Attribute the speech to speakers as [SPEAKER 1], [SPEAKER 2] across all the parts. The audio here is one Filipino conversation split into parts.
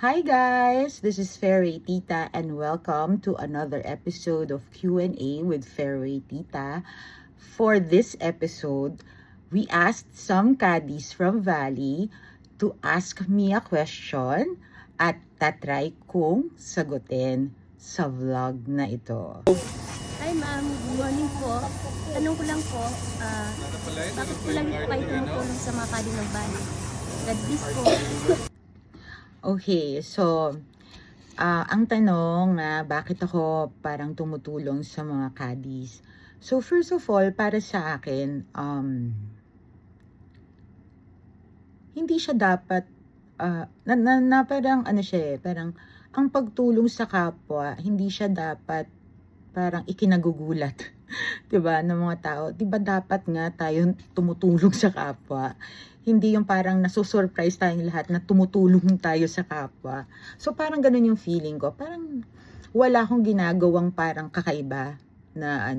[SPEAKER 1] Hi guys, this is Fairy Tita and welcome to another episode of Q&A with Fairy Tita. For this episode, we asked some caddies from Valley to ask me a question at tatry kong sagutin sa vlog na ito.
[SPEAKER 2] Hi ma'am, good morning po. Tanong ko lang po, bakit po lagi po kayo tumutulong sa mga kadi ng bahay? God bless po.
[SPEAKER 1] Okay, so ang tanong na bakit ako parang tumutulong sa mga caddies. So first of all, para sa akin, hindi siya dapat, parang ano siya parang ang pagtulong sa kapwa, hindi siya dapat parang ikinagugulat, 'di ba, ng mga tao. 'Di ba dapat nga tayo tumutulong sa kapwa? Hindi yung parang nasusurprise tayong lahat na tumutulong tayo sa kapwa. So parang ganun yung feeling ko. Parang wala akong ginagawang parang kakaiba na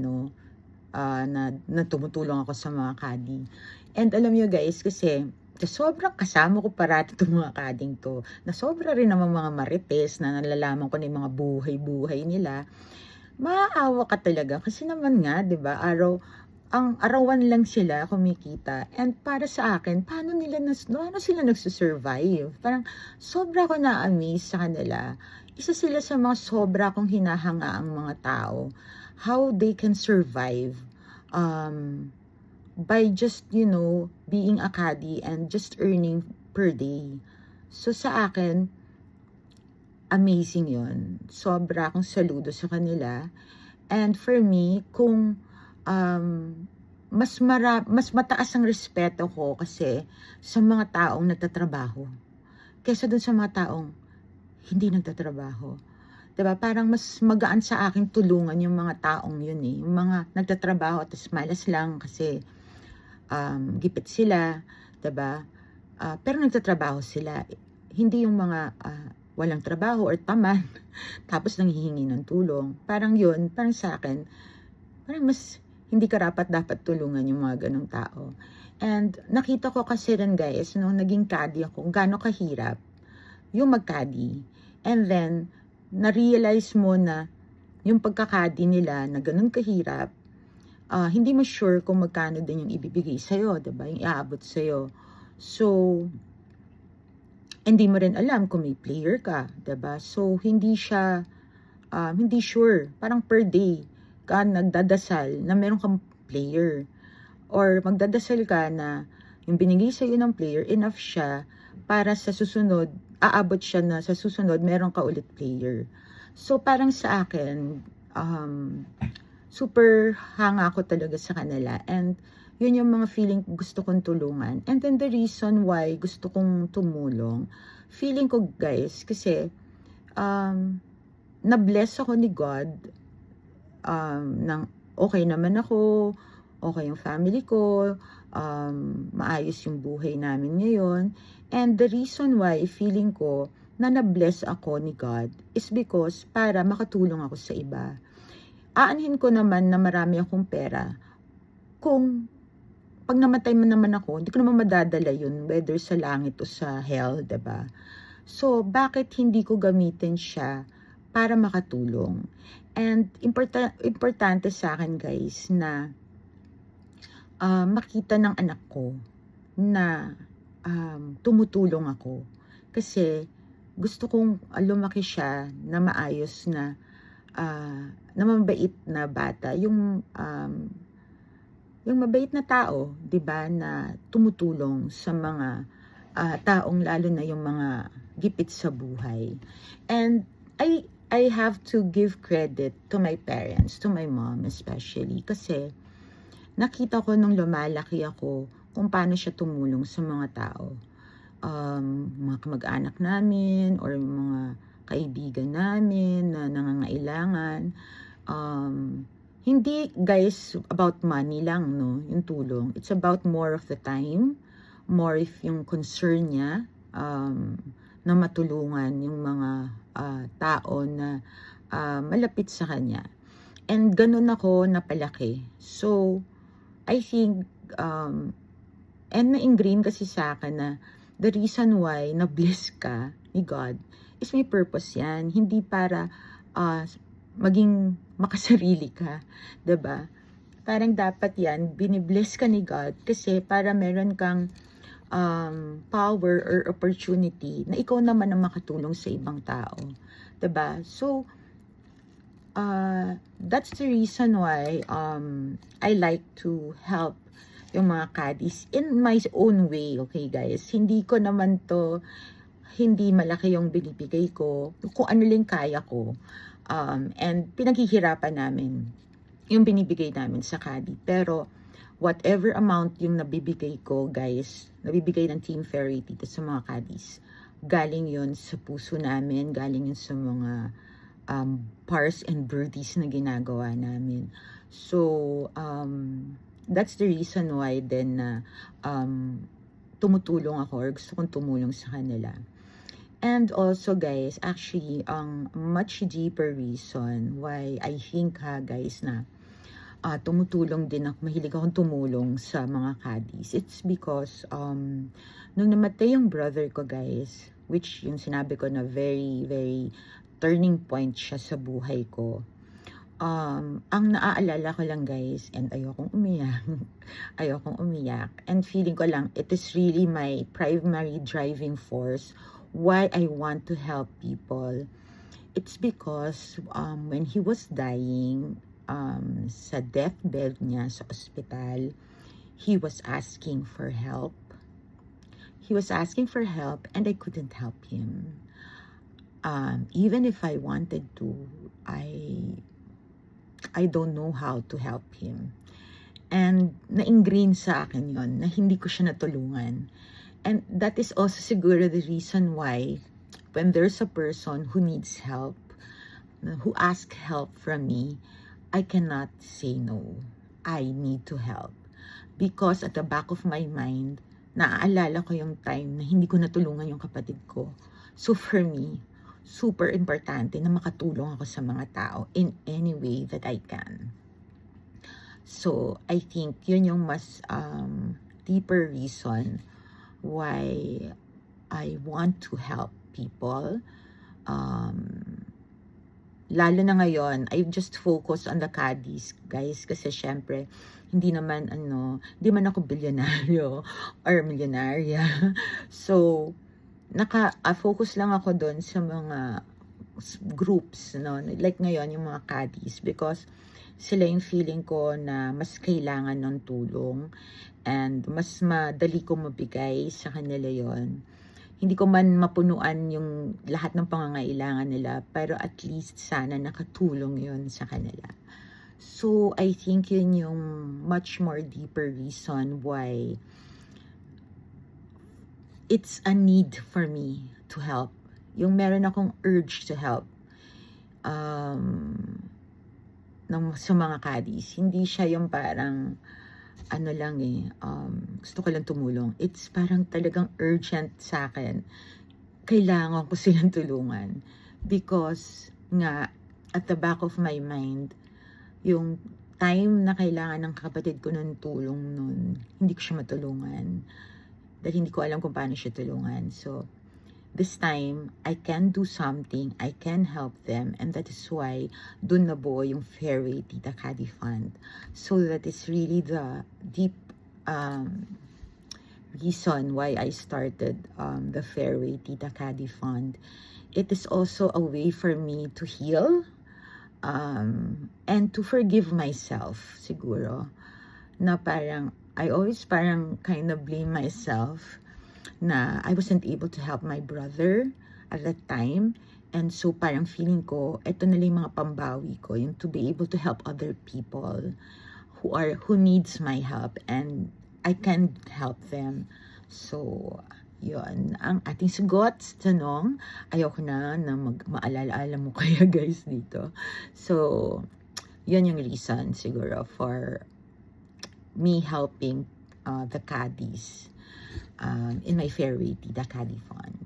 [SPEAKER 1] na tumutulong ako sa mga kading. And alam nyo guys, kasi sobrang kasama ko parati itong mga kading to, na sobra rin naman mga marites na nalalaman ko na yung mga buhay-buhay nila. Maaawa ka talaga kasi naman nga, 'di ba? Ang arawan lang sila kumikita. And para sa akin, paano sila nagsusurvive? Parang sobra ko na-amaze sa kanila. Isa sila sa mga sobra kong hinahanga ang mga tao. How they can survive by just, being a caddy and just earning per day. So sa akin, amazing yon. Sobra akong saludo sa kanila. And for me, kung mas mataas ang respeto ko kasi sa mga taong nagtatrabaho kaysa dun sa mga taong hindi nagtatrabaho. 'Di ba? Parang mas magaan sa akin tulungan yung mga taong yun yung mga nagtatrabaho at malas lang kasi gipit sila, 'di ba? Pero nagtatrabaho sila. Hindi yung mga walang trabaho or tamad tapos nanghihingi ng tulong. Parang sa akin, parang mas hindi karapat dapat tulungan yung mga ganong tao. And nakita ko kasi rin guys, nung naging caddy ako, gaano kahirap yung mag-caddy. And then, na-realize mo na yung pagka-caddy nila na ganun kahirap, hindi mo sure kung magkano din yung ibibigay sa'yo, diba? Yung iaabot sa'yo. So, hindi mo rin alam kung may player ka, diba? So, hindi sure. Parang per day ka nagdadasal na meron kang player. Or magdadasal ka na yung binigay sa'yo ng player, enough siya para sa susunod, aabot siya na sa susunod, meron ka ulit player. So, parang sa akin, super hanga ako talaga sa kanila. And, yun yung mga feeling gusto kong tulungan. And then, the reason why gusto kong tumulong, feeling ko, guys, kasi, na-bless ako ni God, okay naman ako, okay yung family ko, maayos yung buhay namin ngayon. And the reason why feeling ko na na-bless ako ni God is because para makatulong ako sa iba. Aanhin ko naman na marami akong pera kung pag namatay man naman ako, hindi ko naman madadala yun whether sa langit o sa hell, 'di ba? So, bakit hindi ko gamitin siya para makatulong? And importante sa akin guys na makita ng anak ko na tumutulong ako. Kasi gusto kong lumaki siya na maayos na mabait na bata. Yung mabait na tao, 'di ba, na tumutulong sa mga taong lalo na yung mga gipit sa buhay. And I have to give credit to my parents, to my mom especially, kasi nakita ko nung lumalaki ako kung paano siya tumulong sa mga tao. Mga kamag-anak namin or mga kaibigan namin na nangangailangan. Hindi guys about money lang, no, yung tulong. It's about more of the time, more if yung concern niya, na matulungan yung mga tao na malapit sa kanya. And ganun ako napalaki. So, I think, and na-ingrain kasi sa akin na the reason why na-bless ka ni God is may purpose yan. Hindi para maging makasarili ka. 'Di ba? Parang dapat yan, binibless ka ni God kasi para meron kang power or opportunity na ikaw naman ang makatulong sa ibang tao. 'Di ba? So, that's the reason why I like to help yung mga caddies in my own way, okay guys? Hindi ko naman to, hindi malaki yung binibigay ko, kung ano lang kaya ko. And pinaghihirapan namin yung binibigay namin sa caddy. Pero whatever amount yung nabibigay ko, guys, nabibigay ng Team Fairy dito sa mga caddies, galing yun sa puso namin, galing yun sa mga pars and birdies na ginagawa namin. So, that's the reason why then tumutulong ako or gusto kong tumulong sa kanila. And also guys, actually, ang much deeper reason why I think guys na tumutulong din ako, mahilig akong tumulong sa mga caddies. It's because nung namatay yung brother ko guys, which yung sinabi ko na very, very turning point siya sa buhay ko. Ang naaalala ko lang guys, and ayokong umiyak, and feeling ko lang, it is really my primary driving force why I want to help people. It's because when he was dying, sa deathbed niya sa ospital, he was asking for help. And I couldn't help him. Even if I wanted to, I don't know how to help him. And na-ingrain sa akin yon na hindi ko siya natulungan. And that is also siguro the reason why when there's a person who needs help, who asks help from me, I cannot say no. I need to help. Because at the back of my mind, naaalala ko yung time na hindi ko natulungan yung kapatid ko. So for me, super importante na makatulong ako sa mga tao in any way that I can. So, I think yun yung mas deeper reason why I want to help people. Lalo na ngayon, I just focus on the caddies, guys, kasi syempre, hindi man ako bilyonaryo or milyonarya. So, focus lang ako doon sa mga groups, no? Like ngayon, yung mga caddies, because sila yung feeling ko na mas kailangan ng tulong and mas madali ko mabigay sa kanila yon. Hindi ko man mapunuan yung lahat ng pangangailangan nila, pero at least sana nakatulong yon sa kanila. So, I think yun yung much more deeper reason why it's a need for me to help. Yung meron akong urge to help sa mga caddies. Hindi siya yung parang gusto ko lang tumulong. It's parang talagang urgent sa akin. Kailangan ko silang tulungan. Because nga, at the back of my mind, yung time na kailangan ng kapatid ko ng tulong nun, hindi ko siya matulungan. Dahil hindi ko alam kung paano siya tulungan. So, this time, I can do something, I can help them, and that is why dun nabuo yung Fairway Tita Caddy Fund. So, that is really the deep reason why I started the Fairway Tita Caddy Fund. It is also a way for me to heal and to forgive myself, siguro. Na parang, I always parang kind of blame myself na I wasn't able to help my brother at that time. And so parang feeling ko, ito na lang yung mga pambawi ko, yung to be able to help other people who needs my help and I can help them. So, yun. Ang ating sagot sa tanong, ayoko na maalala mo kaya guys dito. So, yun yung reason siguro for me helping the caddies in my Fairway Tita Caddy Fund.